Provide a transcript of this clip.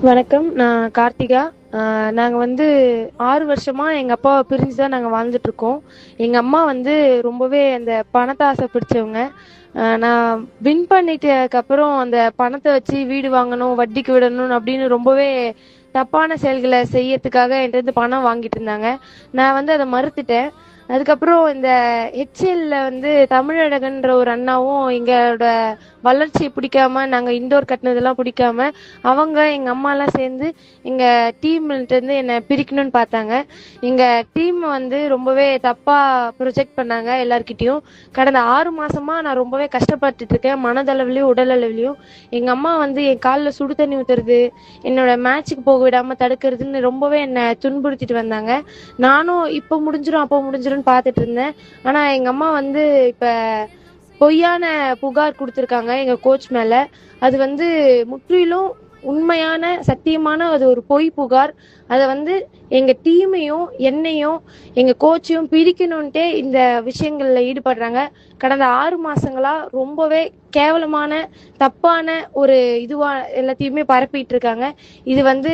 வணக்கம். நான் கார்த்திகா. நாங்க வந்து 6 வருஷமா எங்க அப்பாவ பிரிஞ்சு தான் நாங்க வாழ்ந்துட்டுருக்கோம். எங்க அம்மா வந்து ரொம்பவே அந்த பணத்த ஆசை பிடிச்சவங்க. நான் வின் பண்ணிட்டதுக்கப்புறம் அந்த பணத்த வச்சு வீடு வாங்கணும், வட்டிக்கு விடணும் அப்படின்னு ரொம்பவே தப்பான செயல்கள செய்யறதுக்காக என்ட்டருந்து பணம் வாங்கிட்டு இருந்தாங்க. நான் வந்து அத மறுத்துட்டேன். அதுக்கப்புறம் இந்த ஹெச்எல்ல வந்து தமிழழகன்ற ஒரு அண்ணாவும் எங்களோட வளர்ச்சிய பிடிக்காம, நாங்க இன்டோர் கட்டுனதெல்லாம் பிடிக்காம, அவங்க எங்க அம்மாலாம் சேர்ந்து எங்க டீம்லருந்து என்ன பிரிக்கணும்னு பார்த்தாங்க. எங்க டீம் வந்து ரொம்பவே தப்பா ப்ரொஜெக்ட் பண்ணாங்க எல்லார்கிட்டயும். கடந்த 6 மாசமா நான் ரொம்பவே கஷ்டப்பட்டுட்டு இருக்கேன். மனதளவிலயும், உடல் அளவிலயும். எங்க அம்மா வந்து என் கால்ல சுடு தண்ணி ஊத்துறது, என்னோட மேட்ச்சுக்கு போக விடாம தடுக்கிறதுன்னு ரொம்பவே என்ன துன்புறுத்திட்டு வந்தாங்க. நானும் இப்ப முடிஞ்சிரும், அப்ப முடிஞ்சிரும்னு பார்த்துட்டு இருந்தேன். ஆனா எங்க அம்மா வந்து இப்ப பொய்யான புகார் குடுத்திருக்காங்க எங்க கோச் மேல. அது வந்து முற்றிலும் உண்மையான, சத்தியமான அது ஒரு பொய் புகார். அத வந்து எங்க டீமையும், என்னையும், எங்க கோச்சையும் பிரிக்கணுன்ட்டே இந்த விஷயங்கள்ல ஈடுபடுறாங்க. கடந்த 6 மாசங்களா ரொம்பவே கேவலமான, தப்பான ஒரு இதுவா எல்லாத்தையுமே பரப்பிட்டு இருக்காங்க. இது வந்து